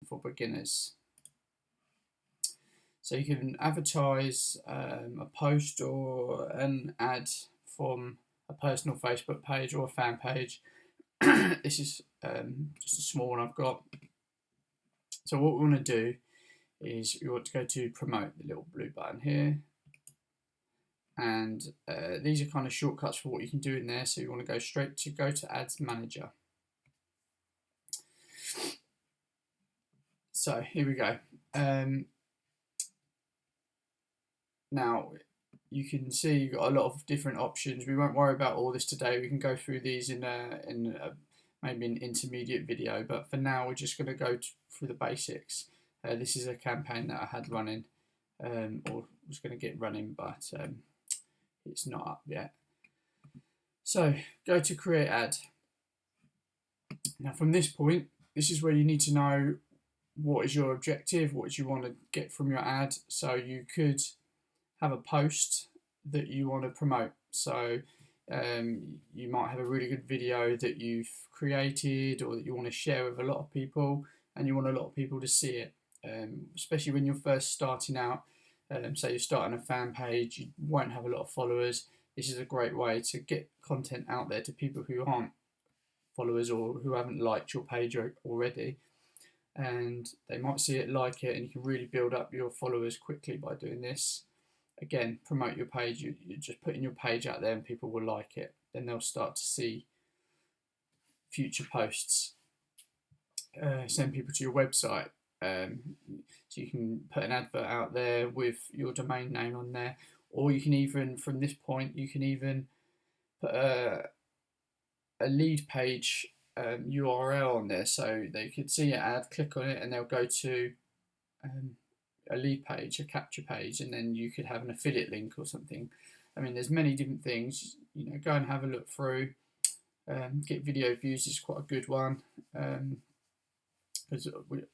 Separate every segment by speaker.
Speaker 1: for beginners. So you can advertise a post or an ad from a personal Facebook page or a fan page. This is just a small one I've got. So what we want to do is we want to go to promote, the little blue button here. And these are kind of shortcuts for what you can do in there. So you want to go to Ads Manager. So here we go. Now you can see you've got a lot of different options. We won't worry about all this today. We can go through these in maybe an intermediate video, but for now we're just going to go through the basics. This is a campaign that I had running, or was going to get running, but it's not up yet. So go to create ad. Now from this point, this is where you need to know what is your objective, what do you want to get from your ad. So you could have a post that you want to promote. So you might have a really good video that you've created or that you want to share with a lot of people, and you want a lot of people to see it, especially when you're first starting out. Say you're starting a fan page, you won't have a lot of followers. This is a great way to get content out there to people who aren't followers or who haven't liked your page already, and they might see it, like it, and you can really build up your followers quickly by doing this. Again, promote your page. You're just putting your page out there and people will like it. Then they'll start to see future posts. Send people to your website. So you can put an advert out there with your domain name on there, or you can even, from this point, you can even put a lead page URL on there, so they could see your ad, click on it, and they'll go to a lead page, a capture page, and then you could have an affiliate link or something. I mean, there's many different things. You know, go and have a look through. Get video views is quite a good one, because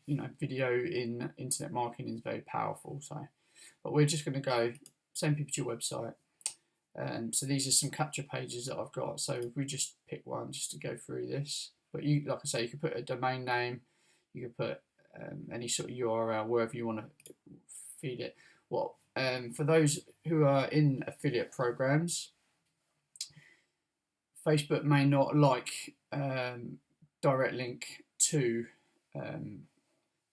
Speaker 1: you know, video in internet marketing is very powerful. So, but we're just going to go send people to your website. So these are some capture pages that I've got. So if we just pick one just to go through this, but you, like I say, you could put a domain name, you could put any sort of URL wherever you want to feed it. Well, for those who are in affiliate programs, Facebook may not like direct link to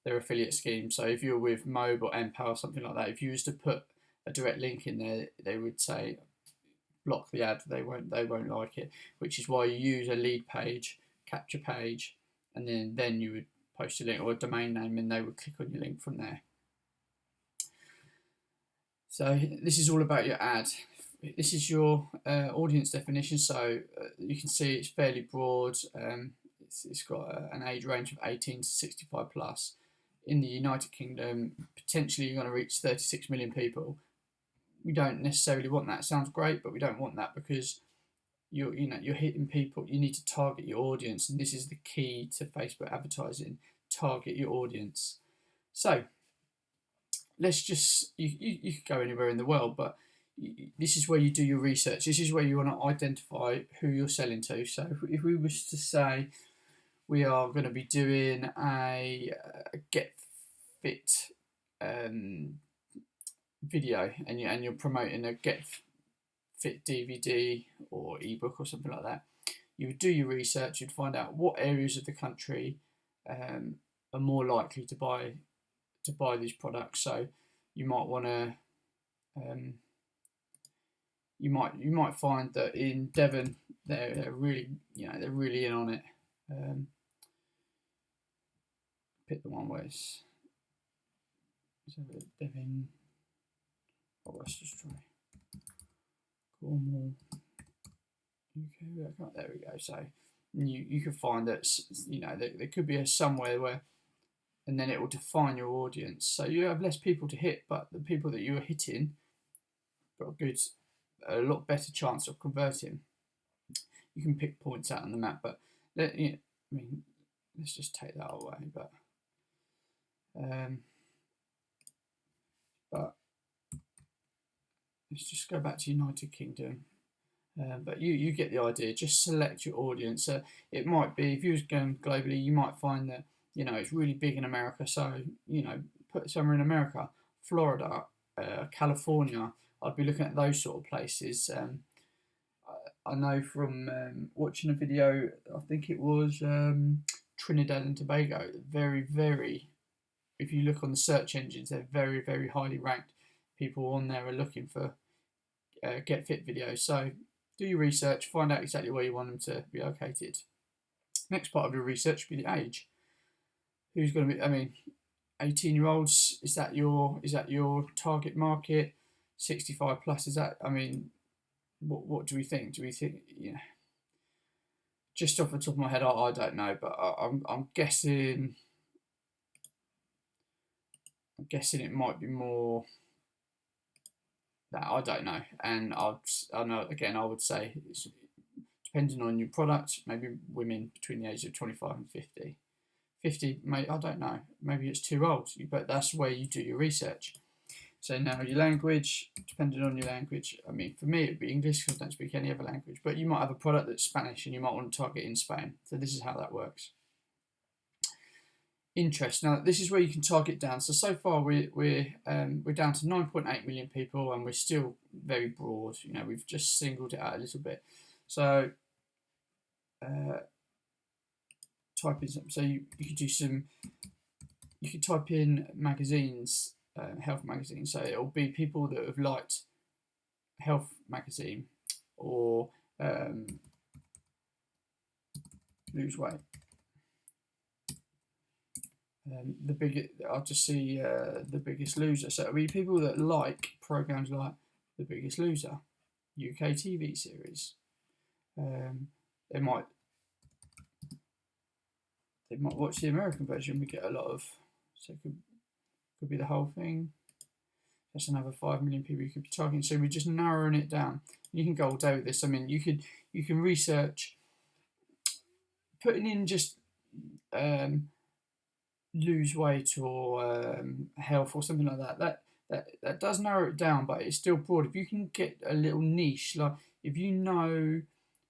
Speaker 1: their affiliate scheme. So if you're with Mob or Empower or something like that, if you was to put a direct link in there, they would say block the ad. They won't like it, which is why you use a lead page, capture page, and then you would post a link or a domain name, and they would click on your link from there. So this is all about your ad. This is your audience definition. So you can see it's fairly broad. It's got an age range of 18 to 65 plus. In the United Kingdom, potentially you're going to reach 36 million people. We don't necessarily want that. It sounds great, but we don't want that, because you're hitting people. You need to target your audience, and this is the key to Facebook advertising. Target your audience. So let's just, you could go anywhere in the world, but this is where you do your research. This is where you want to identify who you're selling to. So if we was to say we are going to be doing a Get Fit video, and you're promoting a Get Fit DVD or ebook or something like that, you would do your research. You'd find out what areas of the country are more likely to buy these products. So you might want to you might find that in Devon they're really in on it. Pick the one where it's Devon. Oh, let's just try Cornwall, UK. There we go. So you can find that there could be somewhere where, and then it will define your audience. So you have less people to hit, but the people that you are hitting got a lot better chance of converting. You can pick points out on the map, but let's just take that away. But let's just go back to United Kingdom. But you get the idea. Just select your audience. It might be, if you was going globally, you might find that it's really big in America, so put somewhere in America, Florida, California. I'd be looking at those sort of places. I know from watching a video, I think it was Trinidad and Tobago, very, very, if you look on the search engines, they're very, very highly ranked. People on there are looking for Get Fit videos. So do your research, find out exactly where you want them to be located. Next part of your research will be the age. Who's going to be, 18-year-olds, is that your target market? 65 plus, is that, what do we think? Do we think, just off the top of my head, I don't know, but I'm guessing it might be more that, I don't know. And I know, again, I would say it's depending on your product, maybe women between the age of 25 and 50. 50, I don't know, maybe it's too old, but that's where you do your research. So now your language, depending on your language, for me it would be English because I don't speak any other language, but you might have a product that's Spanish and you might want to target in Spain. So this is how that works. Interest. Now this is where you can target down. So far we're down to 9.8 million people, and we're still very broad. We've just singled it out a little bit. So type in some. So you could do some. You could type in magazines, health magazines. So it'll be people that have liked health magazine or lose weight. I'll just see The Biggest Loser. So it'll be people that like programs like The Biggest Loser, UK TV series. They might watch the American version. We get a lot of, so it could be the whole thing. That's another 5 million people you could be targeting. So we're just narrowing it down. You can go all day with this. You can research, putting in just lose weight or health or something like that. That does narrow it down, but it's still broad. If you can get a little niche, like if you know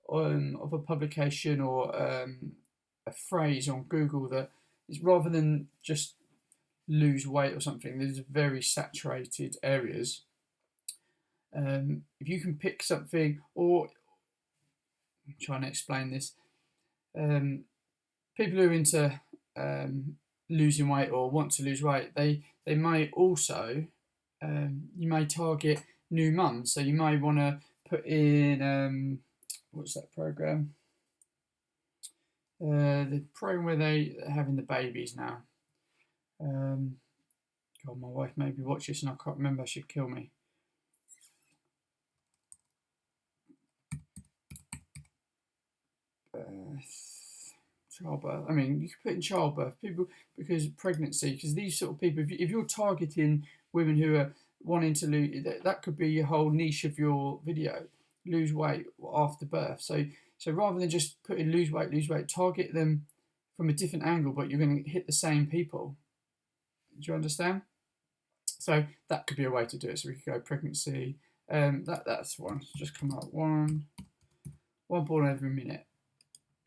Speaker 1: of a publication or a phrase on Google that is, rather than just lose weight or something, there's very saturated areas. If you can pick something, or I'm trying to explain this, people who are into losing weight or want to lose weight, they may also, you may target new mums. So you may want to put in, what's that program? The program where they're having the babies now. God, my wife made me watch this and I can't remember. She'd kill me. Childbirth. You could put in childbirth, people, because pregnancy, because these sort of people, if you're targeting women who are wanting to lose, that could be your whole niche of your video, lose weight after birth. So rather than just putting lose weight, target them from a different angle, but you're going to hit the same people. Do you understand? So that could be a way to do it. So we could go pregnancy. That's one. Just come up one born every minute.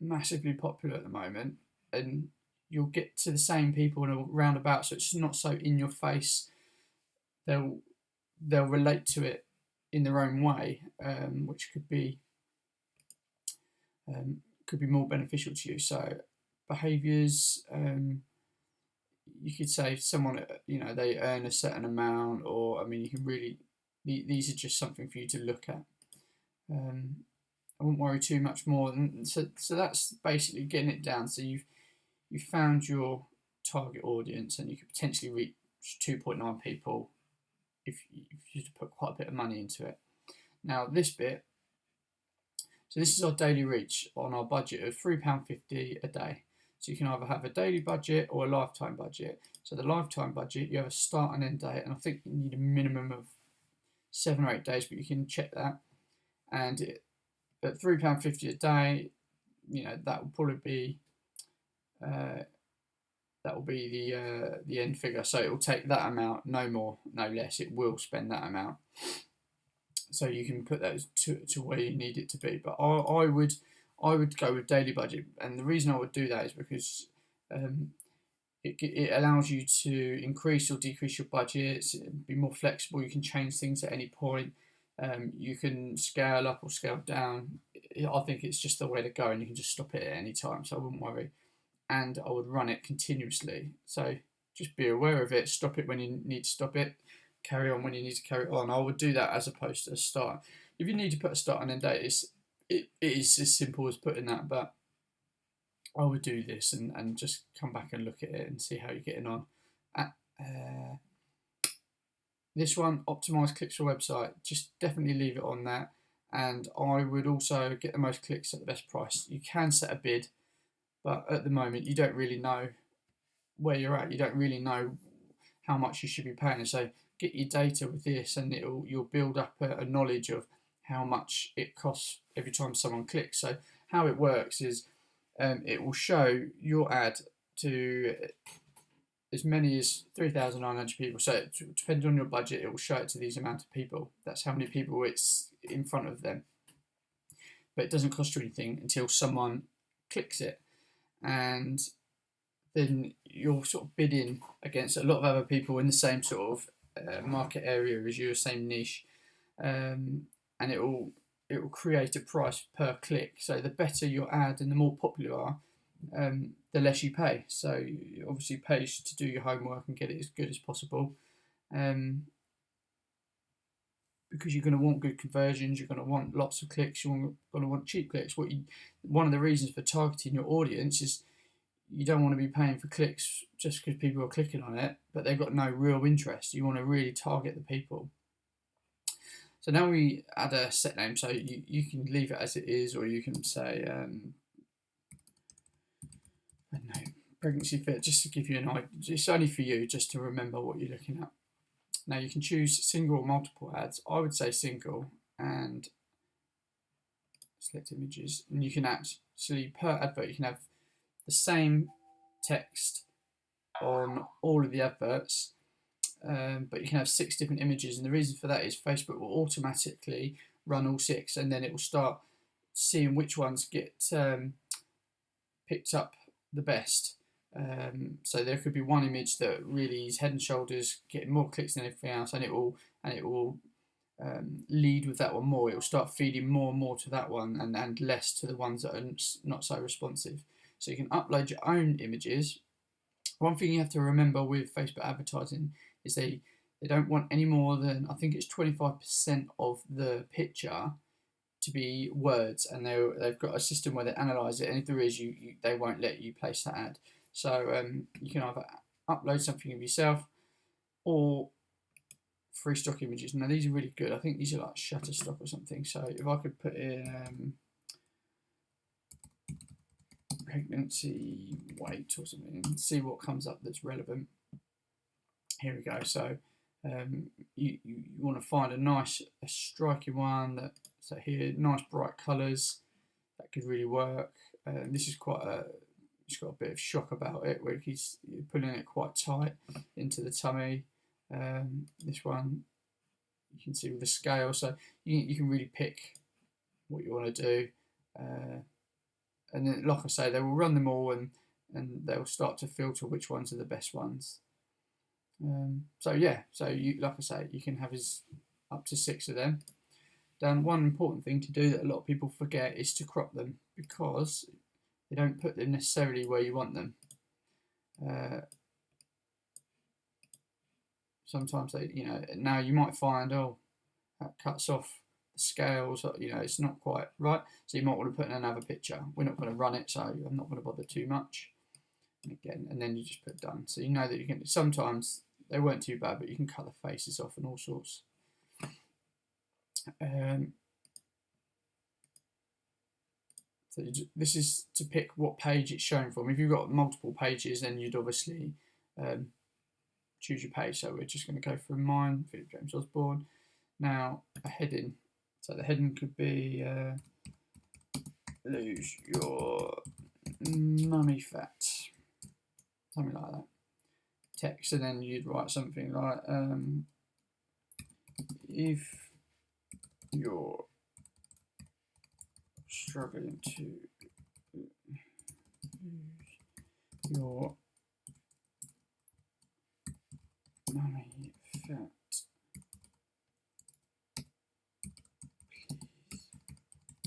Speaker 1: Massively popular at the moment, and you'll get to the same people in a roundabout, so it's not so in your face. They'll relate to it in their own way, which could be more beneficial to you. So behaviors, you could say someone, they earn a certain amount, or you can really, these are just something for you to look at. I wouldn't worry too much more. So that's basically getting it down. So you've found your target audience, and you could potentially reach 2.9 people if you put quite a bit of money into it. Now this bit, so this is our daily reach on our budget of £3.50 a day. So you can either have a daily budget or a lifetime budget. So the lifetime budget, you have a start and end date, and I think you need a minimum of 7 or 8 days, but you can check that. And at £3.50 a day, that will probably be the end figure. So it will take that amount, no more, no less. It will spend that amount. So you can put that to where you need it to be. But I would go with daily budget, and the reason I would do that is because it allows you to increase or decrease your budgets, be more flexible. You can change things at any point. You can scale up or scale down. I think it's just the way to go, and you can just stop it at any time. So I wouldn't worry, and I would run it continuously. So just be aware of it. Stop it when you need to stop it. Carry on when you need to carry on. I would do that as opposed to a start. If you need to put a start and end date, it is as simple as putting that, but I would do this and just come back and look at it and see how you're getting on. Uh, this one, optimize clicks for website, just definitely leave it on that. And I would also get the most clicks at the best price. You can set a bid, but at the moment you don't really know where you're at. You don't really know how much you should be paying. So get your data with this, and you'll build up a knowledge of how much it costs every time someone clicks. So how it works is it will show your ad to as many as 3,900 people. So depending on your budget, it will show it to these amount of people. That's how many people it's in front of them. But it doesn't cost you anything until someone clicks it. And then you're sort of bidding against a lot of other people in the same sort of market area as you, same niche. And it will create a price per click. So the better your ad and the more popular you are, the less you pay. So you obviously pay to do your homework and get it as good as possible, because you're going to want good conversions. You're going to want lots of clicks. You're going to want cheap clicks. One of the reasons for targeting your audience is you don't want to be paying for clicks just because people are clicking on it, but they've got no real interest. You want to really target the people. So now we add a set name. So you can leave it as it is, or you can say, I don't know, pregnancy fit, just to give you an idea. It's only for you, just to remember what you're looking at. Now you can choose single or multiple ads. I would say single, and select images. And you can actually, per advert, you can have the same text on all of the adverts, but you can have 6 different images. And the reason for that is Facebook will automatically run all 6, and then it will start seeing which ones get picked up the best. So there could be one image that really is head and shoulders, getting more clicks than everything else, and it will lead with that one more. It will start feeding more and more to that one, and less to the ones that are not so responsive. So you can upload your own images. One thing you have to remember with Facebook advertising is they don't want any more than, I think it's 25% of the picture to be words, and they've got a system where they analyse it, and if there is, they won't let you place that ad. So you can either upload something of yourself or free stock images. Now these are really good. I think these are like Shutterstock or something. So if I could put in pregnancy weight or something and see what comes up that's relevant. Here we go. So you want to find a striking one so here, nice bright colours. That could really work. This is it's got a bit of shock about it, where he's pulling it quite tight into the tummy. This one, you can see with the scale, so you can really pick what you want to do. And then, like I say, they will run them all, and they'll start to filter which ones are the best ones. So yeah, like I say, you can have up to 6 of them. Then one important thing to do that a lot of people forget is to crop them, because they don't put them necessarily where you want them. Sometimes now you might find, that cuts off the scales, it's not quite right. So you might want to put in another picture. We're not going to run it, so I'm not going to bother too much. And then you just put done. So you know that you can, sometimes they weren't too bad, but you can cut the faces off and all sorts. So this is to pick what page it's shown from. If you've got multiple pages, then you'd obviously choose your page. So we're just going to go from mine, Philip James Osborne. Now a heading. So the heading could be lose your mummy fat, something like that. Text, and then you'd write something like if you're struggling to lose your that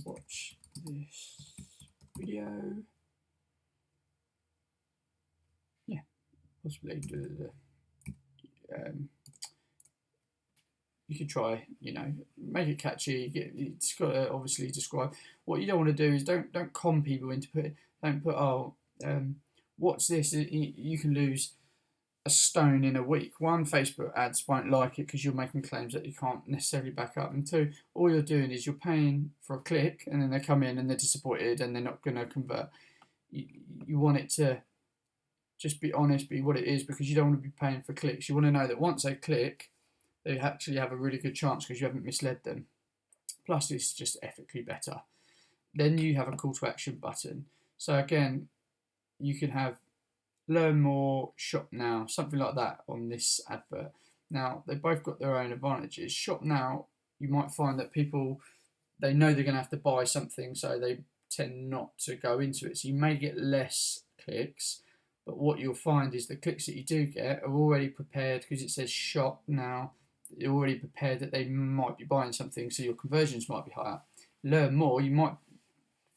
Speaker 1: watch this video. Yeah, possibly do you could try, make it catchy. It's got to obviously describe. What you don't want to do is don't con people into don't put what's this? You can lose a stone in a week. One, Facebook ads won't like it because you're making claims that you can't necessarily back up. And two, all you're doing is you're paying for a click, and then they come in and they're disappointed and they're not going to convert. You want it to just be honest, be what it is, because you don't want to be paying for clicks. You want to know that once they click, they actually have a really good chance because you haven't misled them. Plus, it's just ethically better. Then you have a call to action button. So again, you can have learn more, shop now, something like that on this advert. Now, they both got their own advantages. Shop now, you might find that people, they know they're going to have to buy something, so they tend not to go into it. So you may get less clicks, but what you'll find is the clicks that you do get are already prepared because it says shop now. They're already prepared that they might be buying something, so your conversions might be higher. Learn more, you might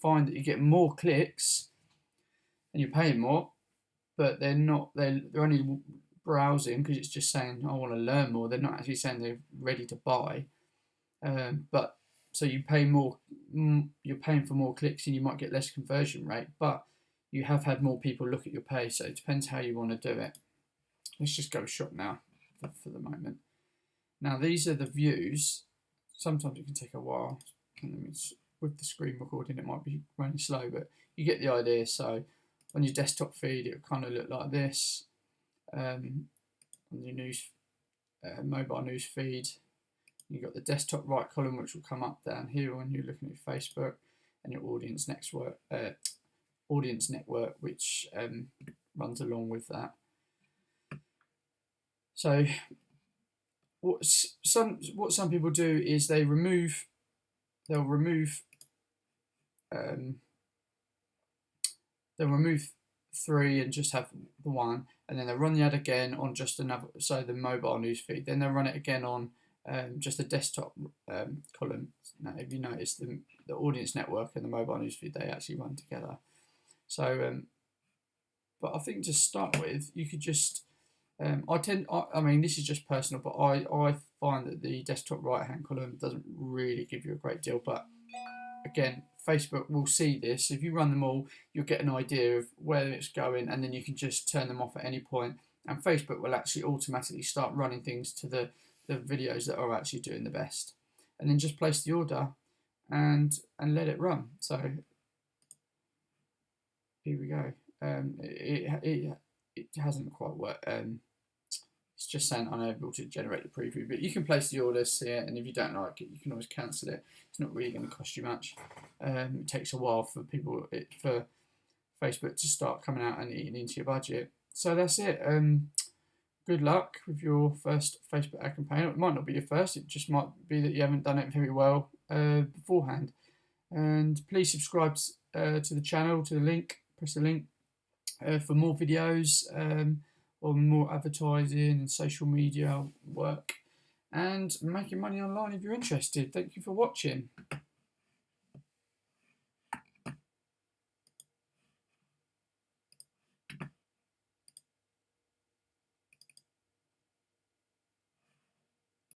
Speaker 1: find that you get more clicks and you're paying more, but they're only browsing because it's just saying I want to learn more. They're not actually saying they're ready to buy. But so you pay more, you're paying for more clicks and you might get less conversion rate, but you have had more people look at your page. So it depends how you want to do it. Let's just go shop now for the moment. Now these are the views. Sometimes it can take a while. With the screen recording, it might be running slow, but you get the idea. So on your desktop feed, it will kind of look like this. On your mobile news feed, you've got the desktop right column, which will come up down here when you're looking at Facebook, and your audience network, which runs along with that. So what some people do is they'll remove 3 and just have the 1, and then they'll run the ad again on just another, so the mobile news feed. Then they'll run it again on just the desktop column. Now, if you notice, the audience network and the mobile news feed, they actually run together. So, but I think to start with, you could just I mean, this is just personal, but I find that the desktop right-hand column doesn't really give you a great deal. But again, Facebook will see this. If you run them all, you'll get an idea of where it's going, and then you can just turn them off at any point. And Facebook will actually automatically start running things to the videos that are actually doing the best. And then just place the order and let it run. So here we go. It hasn't quite worked. It's just saying unable to generate the preview, but you can place the order, see it, and if you don't like it, you can always cancel it. It's not really going to cost you much. It takes a while for Facebook to start coming out and eating into your budget. So that's it. Good luck with your first Facebook ad campaign. It might not be your first. It just might be that you haven't done it very well beforehand. And please subscribe to the channel, to the link. Press the link for more videos. Or more advertising and social media work and making money online if you're interested. Thank you for watching.